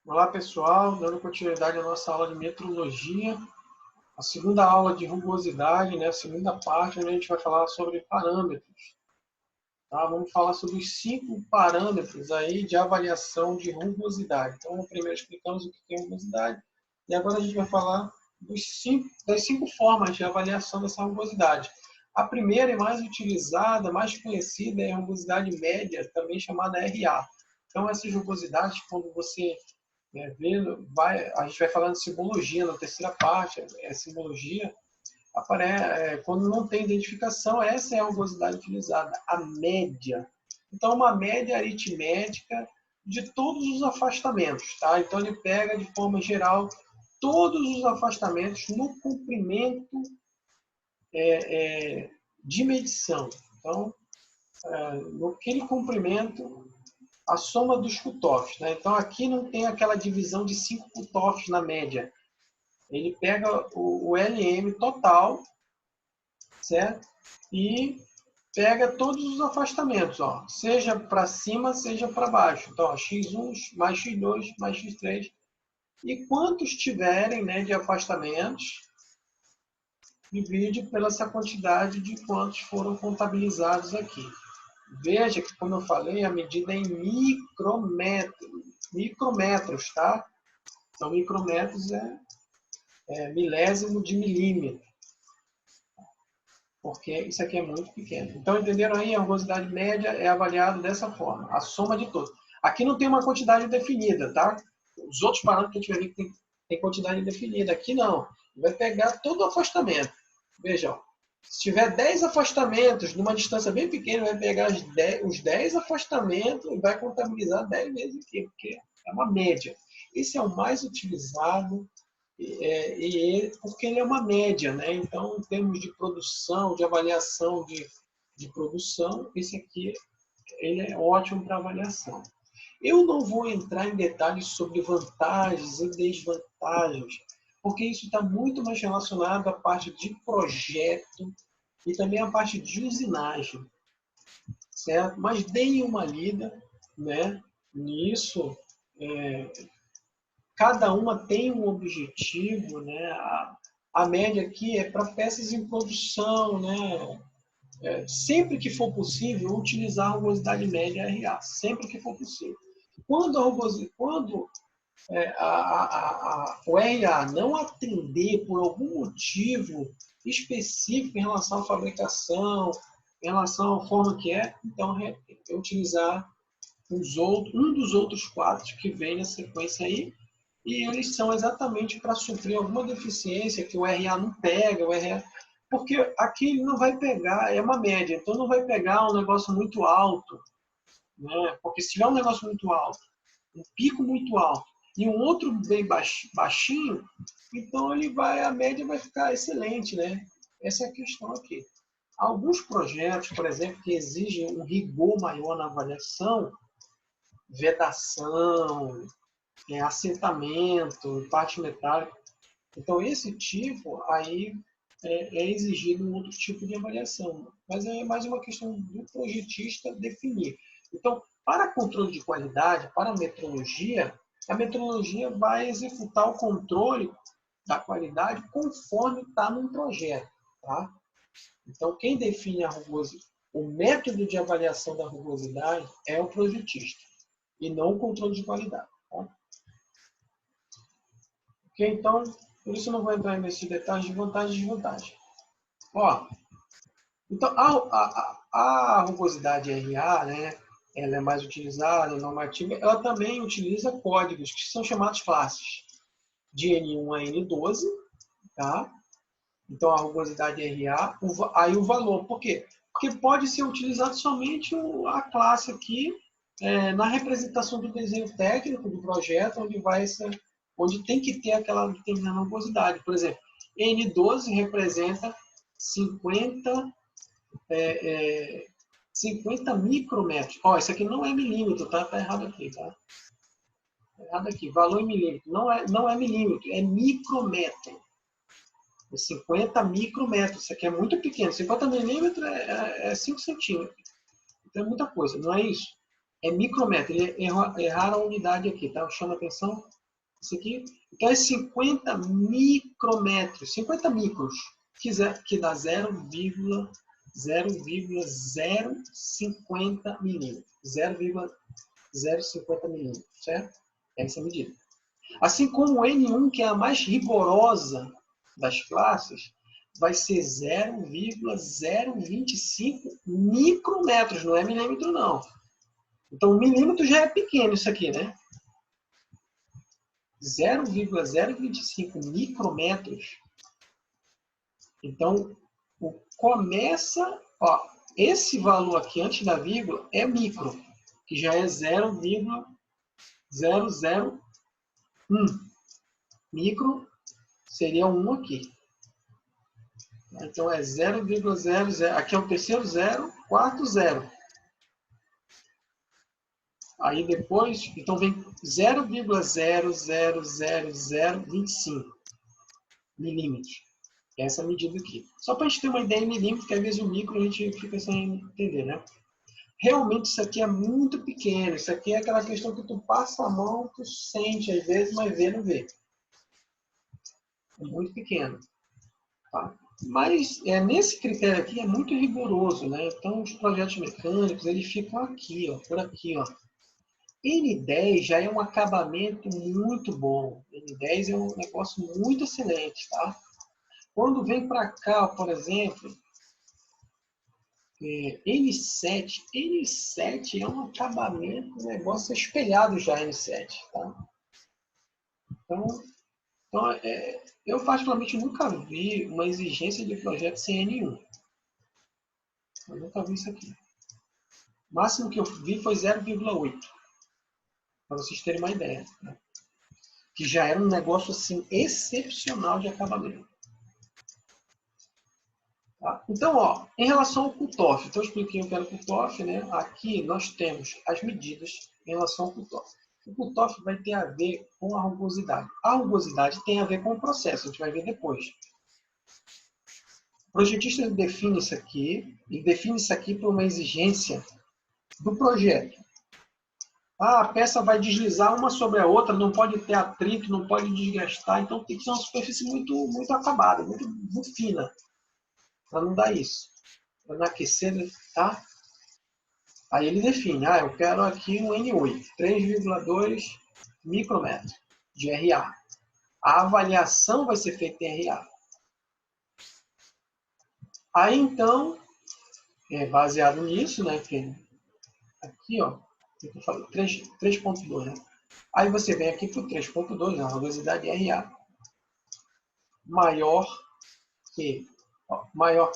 Olá pessoal, dando continuidade à nossa aula de metrologia, a segunda aula de rugosidade, né? A segunda parte, onde a gente vai falar sobre parâmetros. Tá? Vamos falar sobre os 5 parâmetros aí de avaliação de rugosidade. Então, primeiro explicamos o que é rugosidade, e agora a gente vai falar das 5 formas de avaliação dessa rugosidade. A primeira e mais utilizada, mais conhecida, é a rugosidade média, também chamada RA. Então, essas rugosidades, quando você a gente vai falar de simbologia na terceira parte, simbologia, quando não tem identificação, essa é a rugosidade utilizada, a média. Então, uma média aritmética de todos os afastamentos. Tá? Então, ele pega, de forma geral, todos os afastamentos no comprimento de medição. Então, naquele comprimento, a soma dos cutoffs. Né? Então, aqui não tem aquela divisão de 5 cutoffs na média. Ele pega o LM total, certo? E pega todos os afastamentos, ó, seja para cima, seja para baixo. Então, ó, x1 mais x2 mais x3. E quantos tiverem, né, de afastamentos, divide pela essa quantidade de quantos foram contabilizados aqui. Veja que, como eu falei, a medida é em micrometros, tá? Então, micrometros é milésimo de milímetro, porque isso aqui é muito pequeno. Então, entenderam aí? A rugosidade média é avaliada dessa forma, a soma de todos. Aqui não tem uma quantidade definida, tá? Os outros parâmetros que a gente vai ver que tem quantidade definida. Aqui não. Vai pegar todo o afastamento. Veja, ó. Se tiver 10 afastamentos numa distância bem pequena, vai pegar os 10 afastamentos e vai contabilizar 10 vezes aqui, porque é uma média. Esse é o mais utilizado, porque ele é uma média, né? Então, em termos de produção, de avaliação de produção, esse aqui ele é ótimo para avaliação. Eu não vou entrar em detalhes sobre vantagens e desvantagens, porque isso está muito mais relacionado à parte de projeto e também à parte de usinagem, certo? Mas deem uma lida, né, nisso. Cada uma tem um objetivo, né? A média aqui é para peças em produção, né? Sempre que for possível, utilizar a rugosidade média RA, sempre que for possível. Quando o RA não atender por algum motivo específico em relação à fabricação, em relação à forma que é, então é utilizar um dos outros 4 que vem na sequência aí, e eles são exatamente para suprir alguma deficiência que o RA não pega, porque aqui ele não vai pegar, é uma média, então não vai pegar um negócio muito alto, né? Porque se tiver um negócio muito alto, um pico muito alto e um outro bem baixinho, então a média vai ficar excelente, né? Essa é a questão aqui. Alguns projetos, por exemplo, que exigem um rigor maior na avaliação, vedação, assentamento, parte metálica. Então, esse tipo aí é exigido um outro tipo de avaliação. Mas é mais uma questão do projetista definir. Então, para controle de qualidade, para a metrologia vai executar o controle da qualidade conforme está num projeto. Tá? Então, quem define a rugosidade, o método de avaliação da rugosidade é o projetista, e não o controle de qualidade. Tá? Ok? Então, por isso eu não vou entrar nesses detalhes de vantagem e desvantagem. Ó, então, a rugosidade RA, né, ela é mais utilizada, normativa, ela também utiliza códigos que são chamados classes, de N1 a N12, tá? Então, a rugosidade RA, aí o valor. Por quê? Porque pode ser utilizado somente a classe aqui, na representação do desenho técnico do projeto, onde tem que ter aquela determinada rugosidade. Por exemplo, N12 representa 50 micrometros. Ó, isso aqui não é milímetro, tá? Tá errado aqui, tá? Tá errado aqui. Valor em milímetro. Não é milímetro, é micrometro. 50 micrometros. Isso aqui é muito pequeno. 50 milímetros é 5 centímetros. Então é muita coisa, não é isso? É micrometro. Erraram a unidade aqui, tá? Chama atenção. Isso aqui. Então é 50 micrometros. 50 micros. Que dá 0,050 milímetros. 0,050 milímetros, certo? Essa é a medida. Assim como o N1, que é a mais rigorosa das classes, vai ser 0,025 micrometros, não é milímetro, não. Então, o milímetro já é pequeno isso aqui, né? 0,025 micrometros. Então, começa... Ó, esse valor aqui, antes da vírgula, é micro, que já é 0,001. Micro seria 1 aqui. Então, é 0,00. Aqui é o terceiro zero, quarto zero. Aí depois, então vem 0,00025 milímetros. Essa medida aqui. Só para a gente ter uma ideia em milímetros, porque às vezes o micro a gente fica sem entender, né? Realmente isso aqui é muito pequeno. Isso aqui é aquela questão que tu passa a mão, tu sente às vezes, mas vê, não vê. É muito pequeno. Tá? Mas nesse critério aqui é muito rigoroso, né? Então os projetos mecânicos, eles ficam aqui, ó, por aqui, ó. N10 já é um acabamento muito bom. N10 é um negócio muito excelente, tá? Quando vem para cá, por exemplo, N7 é um acabamento, um negócio espelhado já N7, tá? Então eu particularmente nunca vi uma exigência de projeto sem N1. Eu nunca vi isso aqui. O máximo que eu vi foi 0,8. Para vocês terem uma ideia. Né? Que já era um negócio assim, excepcional de acabamento. Tá? Então, ó, em relação ao cutoff, então eu expliquei o que era o cutoff, né? Aqui nós temos as medidas em relação ao cutoff. O cutoff vai ter a ver com a rugosidade. A rugosidade tem a ver com o processo, a gente vai ver depois. O projetista define isso aqui, e define isso aqui por uma exigência do projeto. A peça vai deslizar uma sobre a outra, não pode ter atrito, não pode desgastar, então tem que ser uma superfície muito, muito acabada, muito, muito fina, para não dar isso. Para não aquecer, tá? Aí ele define, eu quero aqui um N8, 3,2 micrometros de RA. A avaliação vai ser feita em RA. Aí então, baseado nisso, né, que aqui, ó, que eu falei, 3.2, né? Aí você vem aqui para o 3.2, a rugosidade RA. Maior que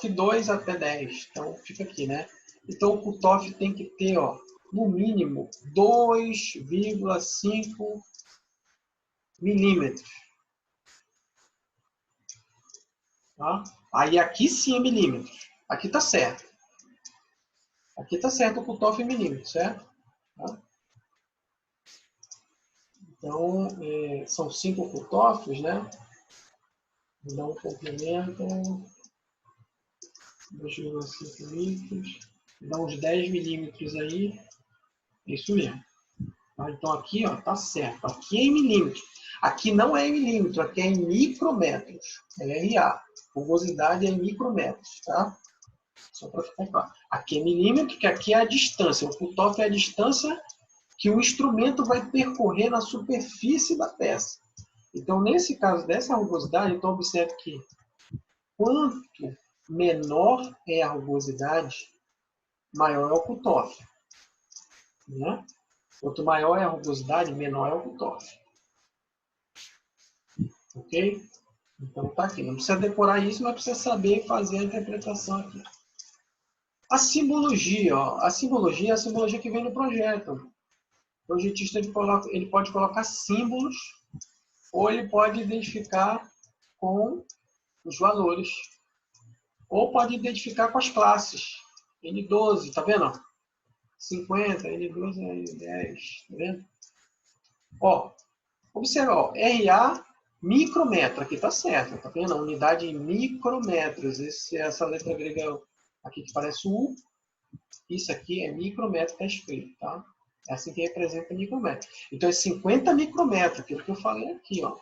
2 até 10. Então, fica aqui, né? Então, o cutoff tem que ter, ó, no mínimo, 2,5 milímetros. Tá? Aí, aqui sim é milímetros. Aqui está certo. Aqui está certo o cutoff em milímetros, certo? Tá? Então, são 5 cutoffs, né? Dá um complemento. 2,5 litros. Dá uns 10 milímetros aí. É isso mesmo. Tá? Então, aqui está certo. Aqui é em milímetros. Aqui não é em milímetro, aqui é em micrometros. É RA. Rugosidade é em micrometros, tá? Só para ficar claro. Aqui é milímetro, que aqui é a distância. O cutoff é a distância que o instrumento vai percorrer na superfície da peça. Então, nesse caso dessa rugosidade, então observe que quanto menor é a rugosidade, maior é o cutoff. Né? Quanto maior é a rugosidade, menor é o cutoff. Ok? Então tá aqui. Não precisa decorar isso, mas precisa saber fazer a interpretação aqui. A simbologia, ó. A simbologia é a simbologia que vem no projeto. O projetista ele pode colocar símbolos ou ele pode identificar com os valores. Ou pode identificar com as classes. N12, tá vendo? 50, N12, N10, tá vendo? Ó, observa, ó, RA micrometro, aqui tá certo, tá vendo? A unidade em micrometros, essa letra grega aqui que parece U, isso aqui é micrometro, tá escrito, tá? É assim que representa micrometro. Então é 50 micrometros, aquilo que eu falei aqui, ó.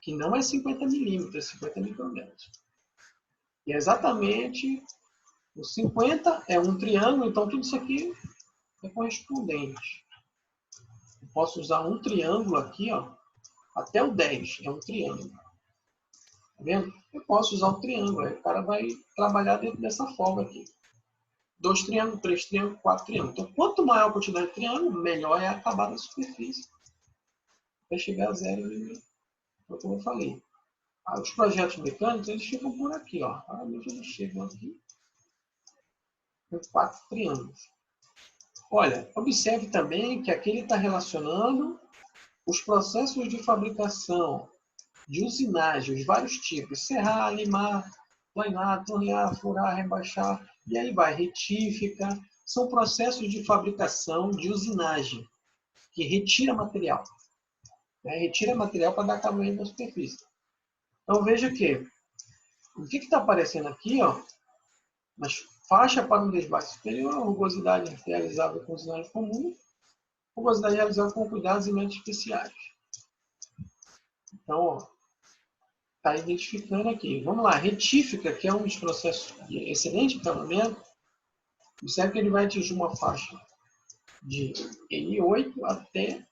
Que não é 50 milímetros, é 50 micrometros. E é exatamente o 50 é um triângulo, então tudo isso aqui é correspondente. Eu posso usar um triângulo aqui, ó, até o 10 é um triângulo. Tá vendo? Eu posso usar um triângulo, aí o cara vai trabalhar dentro dessa forma aqui. 2 triângulos, 3 triângulos, 4 triângulos. Então, quanto maior a quantidade de triângulo, melhor é acabar da superfície. Vai chegar a 0,5, como eu falei. Os projetos mecânicos, eles ficam por aqui, ó. Raramente eles chegam aqui com 4 triângulos. Olha, observe também que aqui ele está relacionando os processos de fabricação, de usinagem, os vários tipos. Serrar, limar, planar, tornear, furar, rebaixar. E aí vai, retífica. São processos de fabricação, de usinagem, que retira material. Né? Retira material para dar acabamento na superfície. Então veja que o que está aparecendo aqui, ó, mas faixa para um desbaste superior, rugosidade realizável com usinagem comum, rugosidade realizável com cuidados e métodos especiais. Então, está identificando aqui. Vamos lá, retífica, que é um dos processos de excelente acabamento. Observe que ele vai atingir uma faixa de N8 até,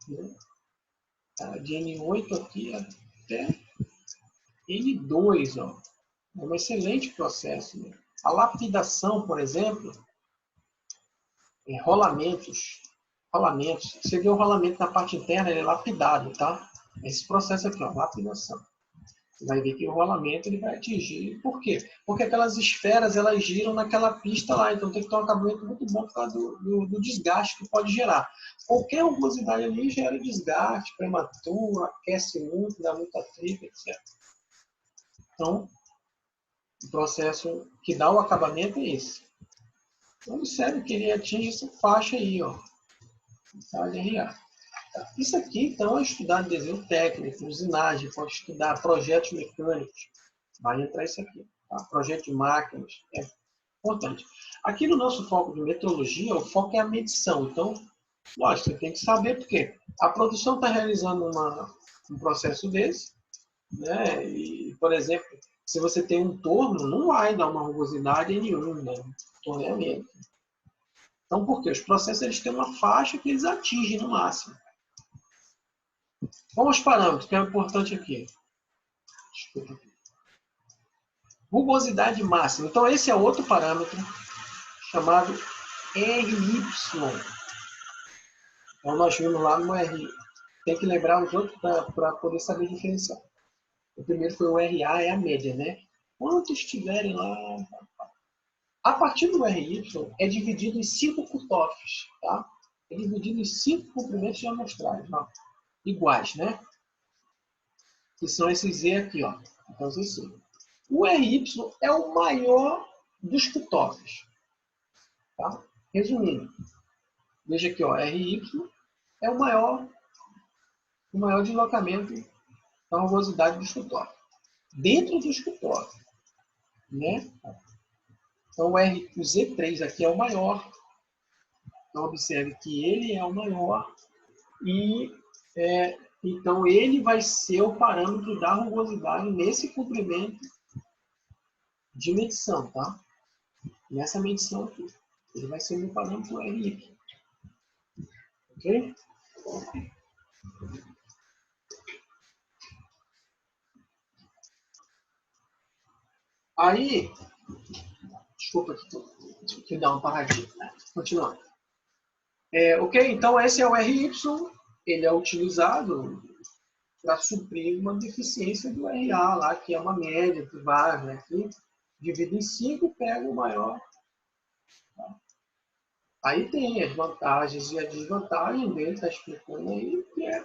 né, de N8 aqui até N2, ó. É um excelente processo. Né? A lapidação, por exemplo, rolamentos. Você vê o rolamento na parte interna, ele é lapidado, tá? Esse processo aqui, ó, lapidação. Você vai ver que o rolamento ele vai atingir. Por quê? Porque aquelas esferas elas giram naquela pista lá, então tem que ter um acabamento muito bom por causa do desgaste que pode gerar. Qualquer rugosidade ali gera desgaste, prematuro, aquece muito, dá muito atrito, etc. Então, o processo que dá o acabamento é esse. Então, observe que ele atinge essa faixa aí, ó. LRA. Isso aqui, então, é estudar desenho técnico, usinagem, pode estudar projetos mecânicos. Vai entrar isso aqui. Tá? Projeto de máquinas. É importante. Aqui no nosso foco de metrologia, o foco é a medição. Então, lógico, você tem que saber por quê. A produção está realizando um processo desse, né? E, por exemplo, se você tem um torno, não vai dar uma rugosidade nenhuma, né? Torneamento. Então, por quê? Os processos eles têm uma faixa que eles atingem no máximo. Vamos aos parâmetros, que é importante aqui. Desculpa. Rugosidade máxima. Então, esse é outro parâmetro chamado RY. Então, nós vimos lá no RI. Tem que lembrar os outros para poder saber diferenciar. O primeiro foi o RA, é a média, né? Quantos estiverem lá... A partir do RY, é dividido em 5 cutoffs, tá? É dividido em 5 comprimentos de amostragem, iguais, né? Que são esses Z aqui, ó. Então, esse. O RY é o maior dos cutoffs, tá? Resumindo, veja aqui, ó, RY é o maior deslocamento da rugosidade dos cutoffs. Dentro dos cutoffs, né? Então, o Z3 aqui é o maior. Então, observe que ele é o maior e então ele vai ser o parâmetro da rugosidade nesse comprimento de medição, tá? Nessa medição aqui. Ele vai ser o parâmetro RY. Ok? Aí, desculpa aqui, deixa eu dar uma paradinha. Continuando. Ok, então esse é o RY, ele é utilizado para suprir uma deficiência do RA lá, que é uma média que vai, né? Aqui, divide em 5, pega o maior. Tá? Aí tem as vantagens e a desvantagem dele, está explicando aí, que é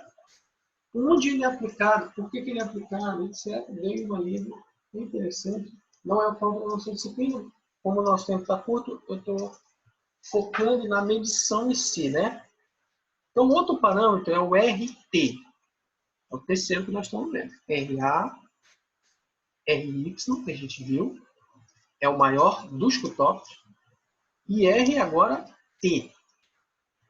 onde ele é aplicado, por que ele é aplicado, etc. Dei uma lida interessante. Não é o foco da nossa disciplina, como o nosso tempo está curto, eu estou focando na medição em si, né? Então, outro parâmetro é o RT. É o terceiro que nós estamos vendo. RA, RY, que a gente viu, é o maior dos cutoffs. E R agora T.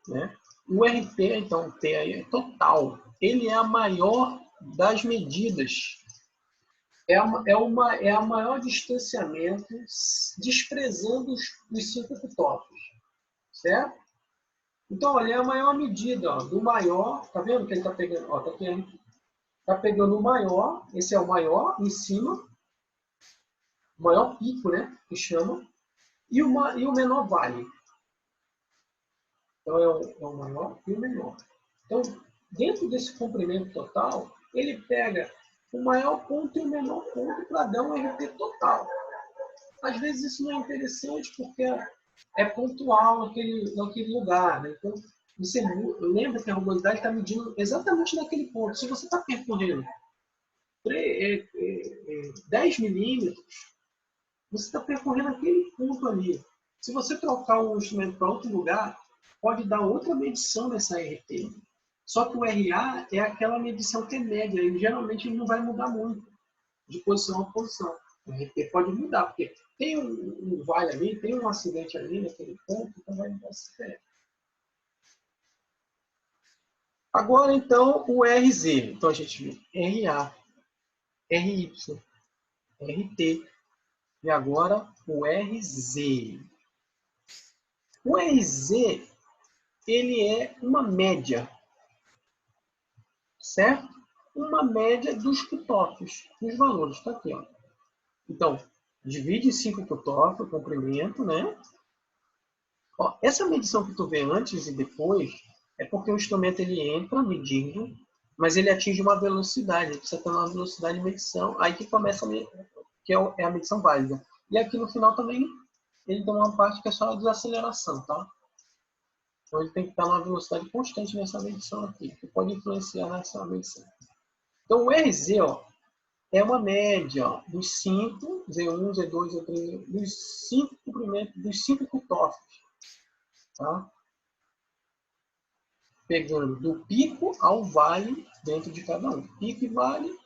né? O RP, então, T aí é total. Ele é a maior das medidas. É a maior distanciamento, desprezando os 5 cutófos, certo? Então, olha, é a maior medida, ó, do maior, tá vendo que ele está pegando? Ó, tá pegando o maior, esse é o maior em cima, o maior pico, né, que chama, e o menor vale. Então, é o maior e o menor. Então, dentro desse comprimento total, ele pega o maior ponto e o menor ponto para dar um RT total. Às vezes isso não é interessante porque é pontual naquele lugar, né? Então, você lembra que a rugosidade está medindo exatamente naquele ponto. Se você está percorrendo 10 milímetros, você está percorrendo aquele ponto ali. Se você trocar o instrumento para outro lugar, pode dar outra medição dessa RT. Só que o RA é aquela medição que é média, e geralmente ele não vai mudar muito de posição a posição. O RT pode mudar, porque tem um vale ali, tem um acidente ali naquele ponto, então vai mudar essa diferença. Agora, então, o RZ. Então, a gente viu RA, RY, RT. E agora, o RZ. O RZ, ele é uma média, certo? Uma média dos cutófos, dos valores. Está aqui, ó. Então, divide em 5 cutófos, o comprimento, né? Ó, essa medição que tu vê antes e depois é porque o instrumento ele entra medindo, mas ele atinge uma velocidade, ele precisa ter uma velocidade de medição, aí que começa que é a medição válida. E aqui no final também ele tem uma parte que é só a desaceleração, tá? Então ele tem que estar numa velocidade constante nessa medição aqui, que pode influenciar nessa medição. Então o RZ, ó, é uma média, ó, dos 5, Z1, Z2, Z3, dos 5 comprimentos, dos 5 cutófos. Tá? Pegando do pico ao vale dentro de cada um. Pico e vale,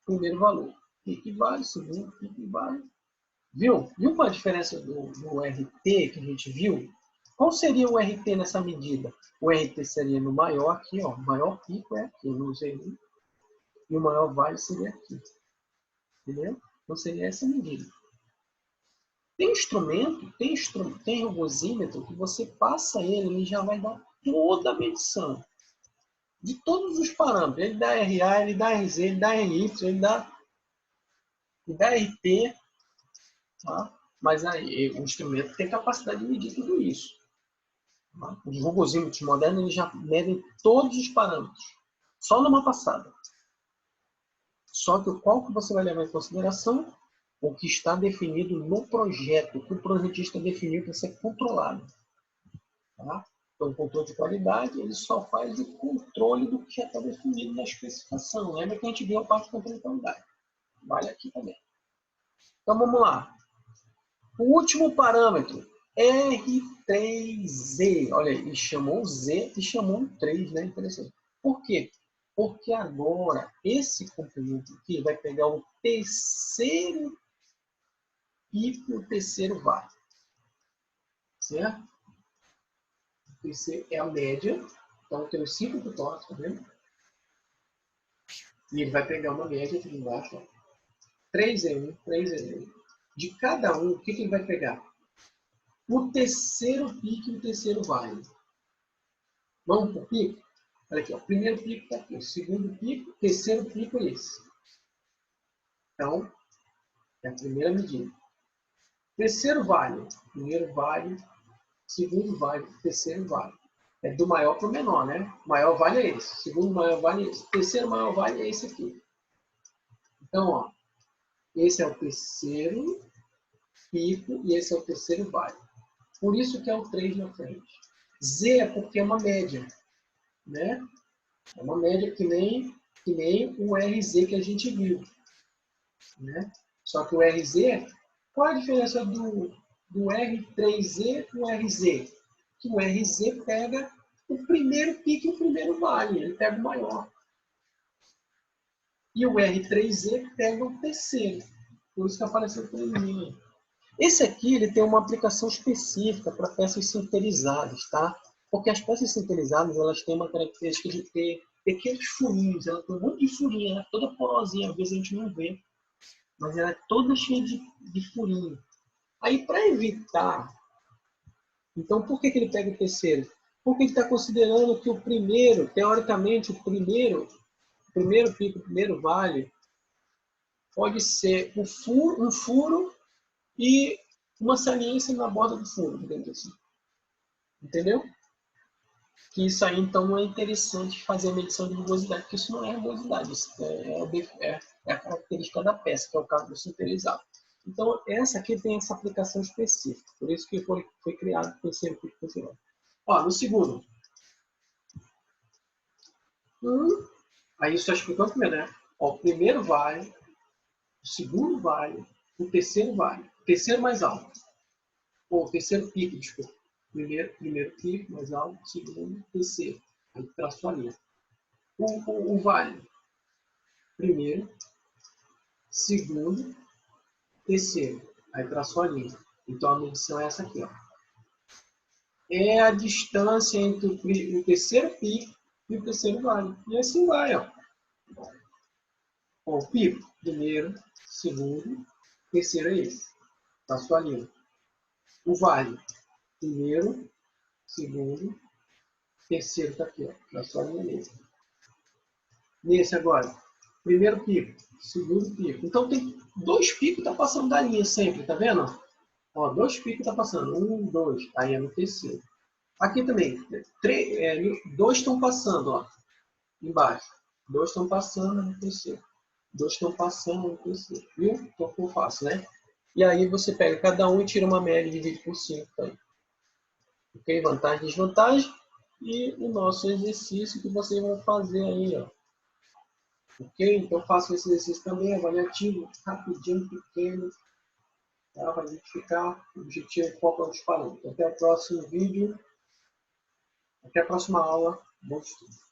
primeiro valor. Pico e vale, segundo, pico e vale. Viu? Viu qual a diferença do RT que a gente viu? Qual seria o RT nessa medida? O RT seria no maior aqui, ó. O maior pico é aqui, no Z1. E o maior vale seria aqui. Entendeu? Então seria essa medida. Tem instrumento, tem rugosímetro que você passa ele já vai dar toda a medição. De todos os parâmetros. Ele dá RA, ele dá RZ, ele dá RY, ele dá RT. Tá? Mas aí, o instrumento tem capacidade de medir tudo isso. Tá? Os rugosímetros modernos eles já medem todos os parâmetros. Só numa passada. Só que qual que você vai levar em consideração? O que está definido no projeto, que o projetista definiu para ser controlado. Tá? Então, o controle de qualidade, ele só faz o controle do que já está definido na especificação. Lembra que a gente viu a parte de controle de qualidade. Vale aqui também. Então, vamos lá. O último parâmetro, R3Z. Olha, ele chamou o Z e chamou um 3, né? Interessante. Por quê? Porque agora, esse comprimento aqui vai pegar o terceiro pico e o terceiro vale. Certo? Esse é a média. Então, tem os 5 cutófos, tá vendo? E ele vai pegar uma média aqui embaixo. Ó. 3 em 1, 3 em 1. De cada um, o que ele vai pegar? O terceiro pico e o terceiro vale. Vamos para o pico? Olha aqui, ó. O primeiro pico está aqui. O segundo pico, o terceiro pico é esse. Então, é a primeira medida. Terceiro vale. Primeiro vale, segundo vale, terceiro vale. É do maior para o menor, né? O maior vale é esse. O segundo maior vale é esse. O terceiro maior vale é esse aqui. Então, ó, esse é o terceiro pico e esse é o terceiro vale. Por isso que é o 3 na frente. Z é porque é uma média. Né? É uma média que nem o RZ que a gente viu. Né? Só que o RZ, qual a diferença do R3Z com o RZ? Que o RZ pega o primeiro pico e o primeiro vale, ele pega o maior. E o R3Z pega o terceiro. Por isso que apareceu 3.000. Esse aqui ele tem uma aplicação específica para peças sinterizadas, tá? Porque as peças sintetizadas, elas têm uma característica de ter pequenos furinhos. Ela tem um monte de furinho, ela é toda porosinha, às vezes a gente não vê. Mas ela é toda cheia de furinho. Aí, para evitar... Então, por que ele pega o terceiro? Porque ele está considerando que o primeiro, teoricamente, o primeiro pico, o primeiro vale, pode ser um furo e uma saliência na borda do furo, digamos assim. Entendeu? Que isso aí, então, não é interessante fazer a medição de rugosidade, porque isso não é rugosidade, isso é a característica da peça, que é o caso do sinterizado. Então, essa aqui tem essa aplicação específica, por isso que foi criado o terceiro pico funcional. Ó, no segundo. Aí só explicando primeiro, né? Ó, o primeiro vale, o segundo vale, o terceiro vale. O terceiro mais alto. Ou o terceiro pico, desculpa. Primeiro pico mais alto, segundo, terceiro. Aí traço a linha. O vale. Primeiro, segundo, terceiro. Aí traço a linha. Então a medição é essa aqui, ó. É a distância entre o terceiro pico e o terceiro vale. E assim vai, ó. O pico, primeiro, segundo, terceiro é esse. Traço a linha. O vale, primeiro, segundo, terceiro está aqui, ó. Traço a linha mesmo. Nesse agora, primeiro pico, segundo pico. Então tem dois picos que tá passando da linha sempre, tá vendo? Ó, dois picos tá passando, 1, 2, aí é no terceiro. Aqui também, dois estão passando, ó, embaixo. Dois estão passando no terceiro. Dois estão passando no terceiro. Viu? Então ficou fácil, né? E aí você pega cada um e tira uma média e divide por 5 também. Ok? Vantagem e desvantagem. E o nosso exercício que vocês vão fazer aí, ó. Ok? Então faço esse exercício também, avaliativo, rapidinho, pequeno, tá? Para identificar o objetivo e qual é os parâmetros. Até o próximo vídeo, até a próxima aula. Bom estudo.